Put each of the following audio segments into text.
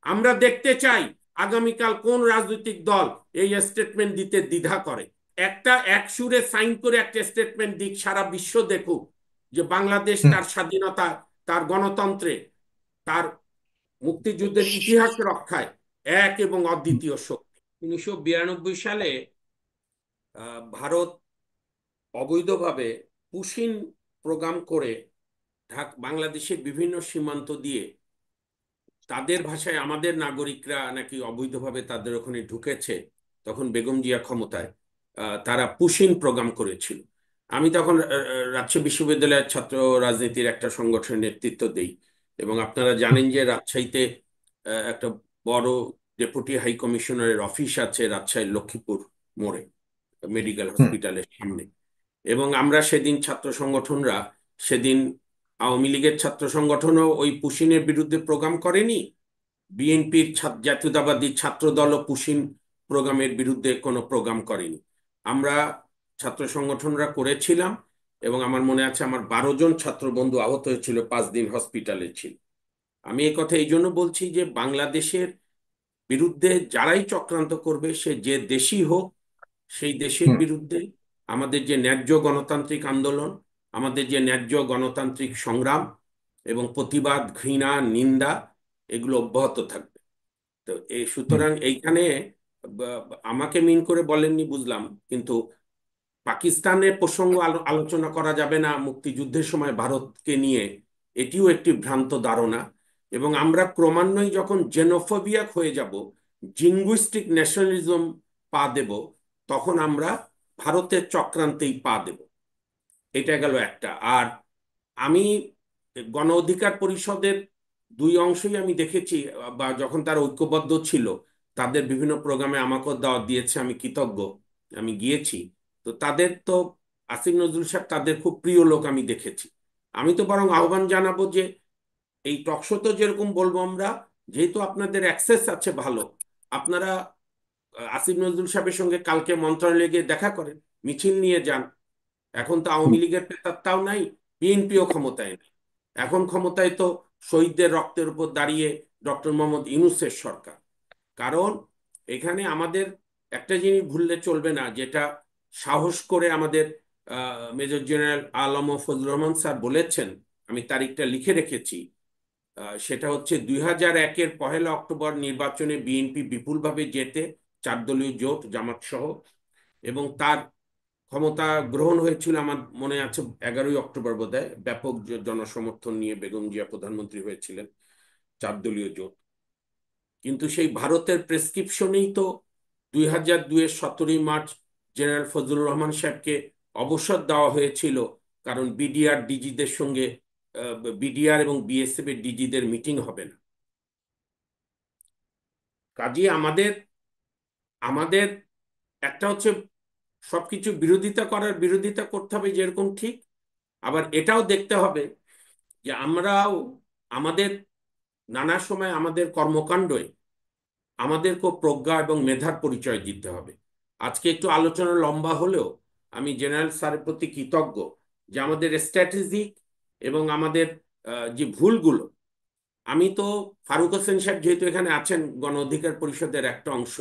আমরা দেখতে চাই আগামীকাল কোন রাজনৈতিক দল এই স্টেটমেন্ট দিতে দ্বিধা করে। একটা এক সুরে সাইন করে একটা স্টেটমেন্ট দিক, সারা বিশ্ব দেখুক যে বাংলাদেশ হুম, তার স্বাধীনতা, তার গণতন্ত্রে, তার মুক্তিযুদ্ধের ইতিহাস রক্ষায় এক এবং হুম, অদ্বিতীয় শক্তি। 1992 সালে ভারত অবৈধভাবে পুশিন প্রোগ্রাম করে বাংলাদেশের বিভিন্ন সীমান্ত দিয়ে, তাদের ভাষায় আমাদের নাগরিকরা নাকি অবৈধভাবে তাদের ওখানে ঢুকেছে, তখন বেগম জিয়া ক্ষমতায় তারা পুশিন প্রোগ্রাম করেছিল। আমি তখন রাজশাহী বিশ্ববিদ্যালয়ের ছাত্র রাজনীতির একটা সংগঠনের নেতৃত্ব দেই, এবং আপনারা হুম, জানেন যে রাজশাহীতে একটা বড় ডেপুটি হাই কমিশনারের অফিস আছে রাজশাহীর লক্ষ্মীপুর মোড়ে, মেডিকেল হুম, হসপিটালের সামনে। এবং আমরা সেদিন ছাত্র সংগঠনরা, সেদিন আওয়ামী লীগের ছাত্র সংগঠনও ওই পুশিনের বিরুদ্ধে প্রোগ্রাম করেনি, বিএনপির জাতীয়তাবাদী ছাত্র দল পুশিন প্রোগ্রামের বিরুদ্ধে কোনো প্রোগ্রাম করেনি। আমরা ছাত্র সংগঠনরা করেছিলাম, এবং আমার মনে আছে আমার 12 জন ছাত্র বন্ধু আহত হয়েছিল, 5 দিন হসপিটালে ছিল। আমি এই কথা এই জন্য বলছি যে বাংলাদেশের বিরুদ্ধে যারাই চক্রান্ত করবে, সে যে দেশই হোক, সেই দেশের হুম, বিরুদ্ধে আমাদের যে ন্যায্য গণতান্ত্রিক আন্দোলন, আমাদের যে ন্যায্য গণতান্ত্রিক সংগ্রাম এবং প্রতিবাদ, ঘৃণা, নিন্দা, এগুলো অব্যাহত থাকবে। তো এই হুম, সুতরাং এইখানে আমাকে মিন করে বলেননি বুঝলাম, কিন্তু পাকিস্তানের প্রসঙ্গ আলোচনা করা যাবে না মুক্তিযুদ্ধের সময় ভারতকে নিয়ে, এটিও একটি ভ্রান্ত ধারণা। এবং আমরা ক্রমান্বয়ে যখন জেনোফোবিয়া হয়ে যাব, জিঙ্গুইস্টিক ন্যাশনালিজম পা দেব, তখন আমরা ভারতের চক্রান্তেই পা দেব। এটা গেল একটা। আর আমি গণ অধিকার পরিষদের দুই অংশই আমি দেখেছি, বা যখন তারা ঐক্যবদ্ধ ছিল, তাদের বিভিন্ন প্রোগ্রামে আমাকেও দাওয়াত দিয়েছে, আমি কৃতজ্ঞ, আমি গিয়েছি। তো তাদের তো আসিফ নজরুল সাহেব তাদের খুব প্রিয় লোক আমি দেখেছি। আমি তো বরং আহ্বান জানাবো যে এই টকশো তো যেরকম বলবো আমরা, যেহেতু আপনাদের অ্যাক্সেস আছে ভালো, আপনারা আসিফ নজরুল সাহেবের সঙ্গে কালকে মন্ত্রণালয়ে গিয়ে দেখা করেন, মিছিল নিয়ে যান। এখন তো আওয়ামী হুম, লীগের প্রেতাত্মাও নাই, বিএনপিও ক্ষমতায় নেই। এখন ক্ষমতায় তো শহীদদের রক্তের উপর দাঁড়িয়ে ডক্টর মোহাম্মদ ইউনূসের সরকার। কারণ এখানে আমাদের একটা জিনিস ভুললে চলবে না, যেটা সাহস করে আমাদের major general Alam Fazlur Rahman sir বলেছেন, আমি তারিখটা লিখে রেখেছি। সেটা হচ্ছে 2001-এর 1 অক্টোবর নির্বাচনে বিএনপি বিপুলভাবে জেতে, 4 দলীয় জোট জামাত সহ, এবং তার ক্ষমতা গ্রহণ হয়েছিল আমার মনে আছে 11ই অক্টোবর বোধহয়, ব্যাপক জনসমর্থন নিয়ে বেগম জিয়া প্রধানমন্ত্রী হয়েছিলেন, 4 দলীয় জোট। কিন্তু সেই ভারতের প্রেসক্রিপশনেই তো 2002-এর 17ই মার্চ জেনারেল ফজলুর রহমান সাহেবকে অবসর দেওয়া হয়েছিল, কারণ বিডিআর ডিজিদের সঙ্গে বিডিআর এবং বিএসএফ এর ডিজিদের মিটিং হবে না। কাজে আমাদের আমাদের একটা হচ্ছে সবকিছু বিরোধিতা করার, বিরোধিতা করতে হবে যেরকম ঠিক, আবার এটাও দেখতে হবে যে আমরাও আমাদের নানা সময় আমাদের কর্মকাণ্ডে আমাদেরকেও প্রজ্ঞা এবং মেধার পরিচয় দিতে হবে। আজকে একটু আলোচনা লম্বা হলেও আমি জেনারেল স্যারের প্রতি কৃতজ্ঞ যে আমাদের স্ট্র্যাটেজিক এবং আমাদের যে ভুলগুলো, আমি তো ফারুক হোসেন সাহেব যেহেতু এখানে আছেন গণ অধিকার পরিষদের একটা অংশ,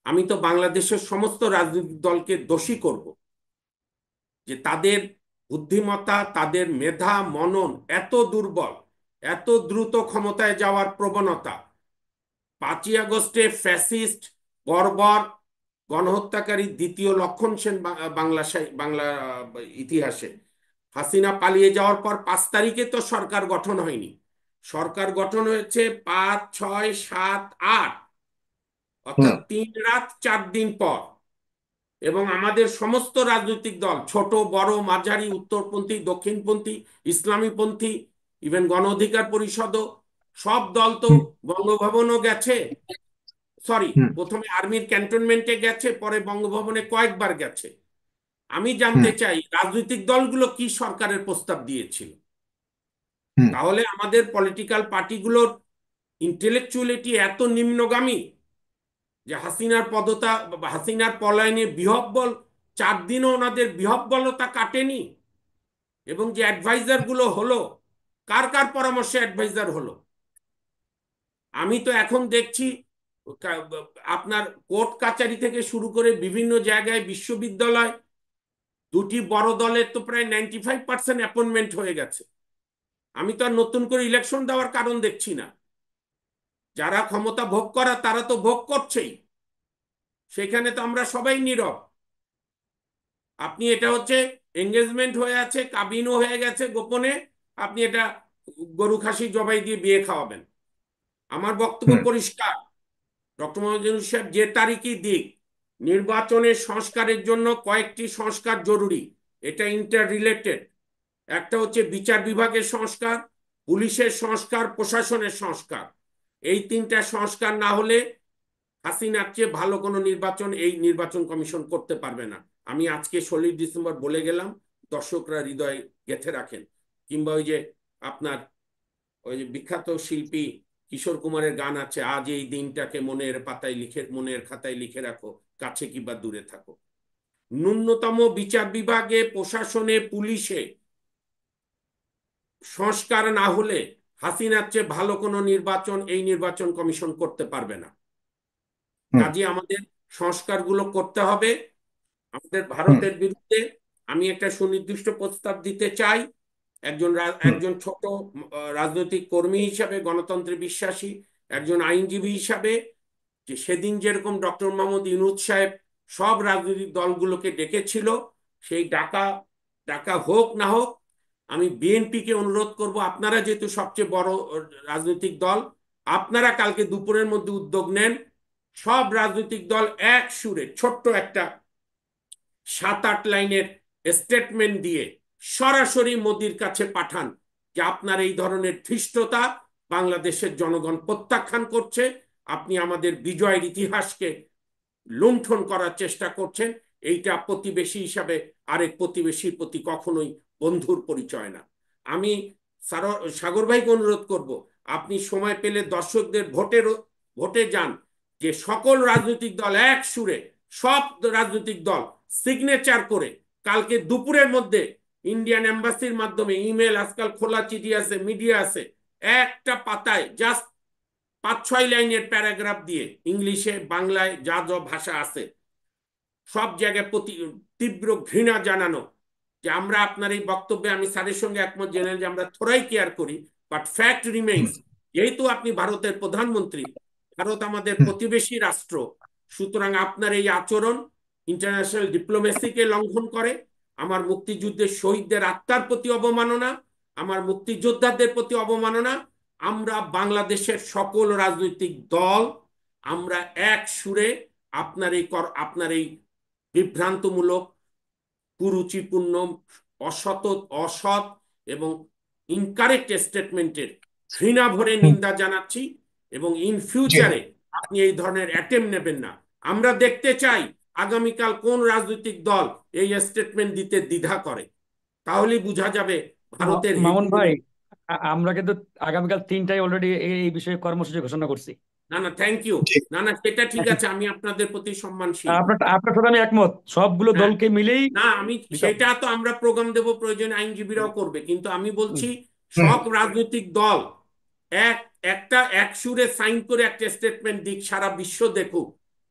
আমি তো বাংলাদেশের সমস্ত রাজনৈতিক দলকে দোষী করব যে তাদের বুদ্ধিমত্তা, তাদের মেধা মনন এত দুর্বল, এত দ্রুত ক্ষমতায় যাওয়ার প্রবণতা। 5ই আগস্টে ফ্যাসিস্ট বর্বর গণহত্যাকারী দ্বিতীয় লক্ষণ সেন বাংলা ইতিহাসে, হাসিনা পালিয়ে যাওয়ার পর 5 তারিখে তো সরকার গঠন হয়নি। সরকার গঠন হয়েছে 5, 6, 7, 8, হুম, অর্থাৎ 3 রাত 4 দিন পর। এবং আমাদের সমস্ত রাজনৈতিক দল, ছোট বড় মাঝারি, উত্তরপন্থী দক্ষিণপন্থী ইসলামীপন্থী, ইভেন গণ অধিকার পরিষদও, সব দল তো হুম, বঙ্গভবনও গেছে, সরি, হুম, প্রথমে আর্মির ক্যান্টনমেন্টে গেছে, পরে বঙ্গভবনে কয়েকবার গেছে। আমি হুম, জানতে চাই রাজনৈতিক দলগুলো কি সরকারের প্রস্তাব দিয়েছিল। হুম, তাহলে আমাদের পলিটিক্যাল পার্টিগুলোর ইন্টেলেকচুয়ালিটি এত নিম্নগামী যে হাসিনার পদতা বা হাসিনার পলায়নে বিহ্বল, 4 দিনও ওনাদের বিহ্বলতা কাটেনি। এবং যে অ্যাডভাইজার গুলো হলো, কার কার পরামর্শে অ্যাডভাইজার হলো? আমি তো এখন দেখছি আপনার কোর্ট কাচারি থেকে শুরু করে বিভিন্ন জায়গায়, বিশ্ববিদ্যালয়, দুটি বড় দলের তো প্রায় 95% অ্যাপয়েন্টমেন্ট হয়ে গেছে। আমি তো আর নতুন করে ইলেকশন দেওয়ার কারণ দেখছি না। যারা ক্ষমতা ভোগ করা তারা তো ভোগ করছেই, সেখানে তো আমরা সবাই নীরব। আপনি এটা হচ্ছে এঙ্গেজমেন্ট হয়ে আছে, কাবিনও হয়ে গেছে গোপনে, আপনি এটা গরু খাসি জবাই দিয়ে বিয়ে খাওয়াবেন। আমার বক্তব্য হুম। পরিষ্কার, ডক্টর মোহাম্মদ ইউনূস সাহেব যে তারিখই দিক, নির্বাচনের সংস্কারের জন্য কয়েকটি সংস্কার জরুরি। এটা ইন্টার রিলেটেড। একটা হচ্ছে বিচার বিভাগের সংস্কার, পুলিশের সংস্কার, প্রশাসনের সংস্কার। এই তিনটা সংস্কার না হলে হাসিনার চেয়ে ভালো কোনো নির্বাচন এই নির্বাচন কমিশন করতে পারবে না। আমি আজকে 16 ডিসেম্বর বলে গেলাম, দর্শকরা হৃদয়ে গেঁথে রাখেন। কিংবা ওই যে আপনার ওই যে বিখ্যাত শিল্পী কিশোর কুমারের গান আছে, আজ এই দিনটাকে মনের পাতায় লিখে, মনের খাতায় লিখে রাখো, কাছে কিংবা দূরে থাকো। ন্যূনতম বিচার বিভাগে, প্রশাসনে, পুলিশে সংস্কার না হলে হাসিনার চেয়ে ভালো কোনো নির্বাচন এই নির্বাচন কমিশন করতে পারবে না। হুম। কাজে আমাদের সংস্কারগুলো করতে হবে। আমাদের হুম। ভারতের বিরুদ্ধে আমি একটা সুনির্দিষ্ট প্রস্তাব দিতে চাই। হুম। একজন ছোট রাজনৈতিক কর্মী হিসাবে, গণতন্ত্রে বিশ্বাসী একজন আইনজীবী হিসাবে, যে সেদিন যেরকম ডক্টর মোহাম্মদ ইউনূস সাহেব সব রাজনৈতিক দলগুলোকে ডেকেছিল, সেই ডাকা ডাকা হোক না হোক, আমি বিএনপিকে অনুরোধ করব, আপনারা যেহেতু সবচেয়ে বড় রাজনৈতিক দল, আপনারা কালকে দুপুরের মধ্যে উদ্যোগ নেন, সব রাজনৈতিক দল এক সুরে ছোট্ট একটা 7-8 লাইনের স্টেটমেন্ট দিয়ে সরাসরি মোদির কাছে পাঠান যে আপনার এই ধরনের ধৃষ্টতা বাংলাদেশের জনগণ প্রত্যাখ্যান করছে, আপনি আমাদের বিজয়ের ইতিহাসকে লুণ্ঠন করার চেষ্টা করছেন। এইটা প্রতিবেশী হিসাবে আরেক প্রতিবেশীর প্রতি কখনোই বন্ধুর পরিচয় না। আমি সাগর ভাইকে অনুরোধ করব, আপনি সময় পেলে দর্শকদের ভোটে যান, যে সকল রাজনৈতিক দল এক সুরে, সব রাজনৈতিক দল সিগনেচার করে কালকে দুপুরের মধ্যে ইন্ডিয়ান এম্বাসির মাধ্যমে, ইমেল, আজকাল খোলা চিঠি আছে, মিডিয়া আছে, একটা পাতায় জাস্ট 5-6 লাইনের প্যারাগ্রাফ দিয়ে ইংলিশে, বাংলায়, যা যা ভাষা আছে সব জায়গায় তীব্র ঘৃণা জানানো যে আমরা আপনার এই বক্তব্যে, আমি স্যারের সঙ্গে একমত জেনে যে আমরা থোড়াই কেয়ার করি, বাট ফ্যাক্ট হুম। রিমেইন্স, যেহেতু আপনি ভারতের প্রধানমন্ত্রী, ভারত আমাদের হুম। প্রতিবেশী রাষ্ট্র, সুতরাং আপনার এই আচরণ ইন্টারন্যাশনাল ডিপ্লোমেসিকে লঙ্ঘন করে, আমার মুক্তিযুদ্ধের শহীদদের আত্মার প্রতি অবমাননা, আমার মুক্তিযোদ্ধাদের প্রতি অবমাননা। আমরা বাংলাদেশের সকল রাজনৈতিক দল আমরা এক সুরে আপনার এই বিভ্রান্তমূলক, কুরুচিপূর্ণ, অসৎ অসৎ এবং ইনকারেক্ট স্টেটমেন্টের ঘৃণা ভরে হুম। নিন্দা জানাচ্ছি। এবং ইন জি। ফিউচারে আপনি এই ধরনের অ্যাটেম্প নেবেন না। আমরা দেখতে চাই আগামীকাল কোন রাজনৈতিক দল এই স্টেটমেন্ট দিতে দ্বিধা করে, তাহলেই বোঝা যাবে ভারতের মামুন ভাই, হেজিমনি। আমরা কিন্তু আগামীকাল 3টায় অলরেডি এই বিষয়ে কর্মসূচি ঘোষণা করছি। না না, থ্যাংক ইউ। জি। না না, সেটা ঠিক আছে, আমি আপনাদের প্রতি সম্মানশীল। আপনার আপনার সাথে আমি একমত, সবগুলো হ্যাঁ, দলকে মিলেই না আমি দিতে হবে। সেটা তো আমরা প্রোগ্রাম দেব, প্রয়োজনে হুম। আইনজীবীরাও করবে, কিন্তু আমি বলছি হুম। সব রাজনৈতিক দল এক একটা এক সুরে সাইন করে একটা স্টেটমেন্ট দিক, সারা বিশ্ব দেখুক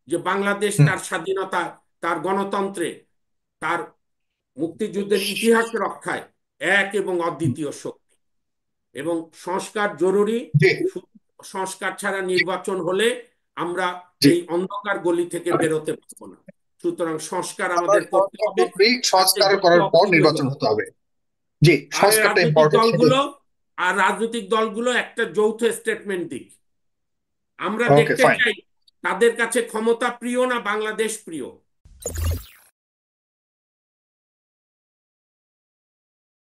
যে বাংলাদেশ হুম। তার স্বাধীনতা, তার গণতন্ত্রে, তার মুক্তিযুদ্ধের ইতিহাস রক্ষায় এক এবং হুম। অদ্বিতীয় শক্তি। এবং সংস্কার জরুরি। জি। সংস্কার ছাড়া নির্বাচন হলে আমরা জি। এই অন্ধকার গলি থেকে বেরোতে পারবো না। সুতরাং সংস্কার আমরা আমাদের করতে সংস্কার হবে, জরুরি, তাতে সংস্কার যত করার পর অপ্রিয় নির্বাচন হোক। হতে হবে। জি, আর সংস্কারটা রাজনৈতিক ইম্পর্টেন্ট সেটাই। দলগুলো রাজনৈতিক দলগুলো একটা যৌথ স্টেটমেন্ট দিক। আমরা ওকে, দেখতে ফাইন। চাই তাদের কাছে ক্ষমতা প্রিয় না বাংলাদেশ প্রিয়।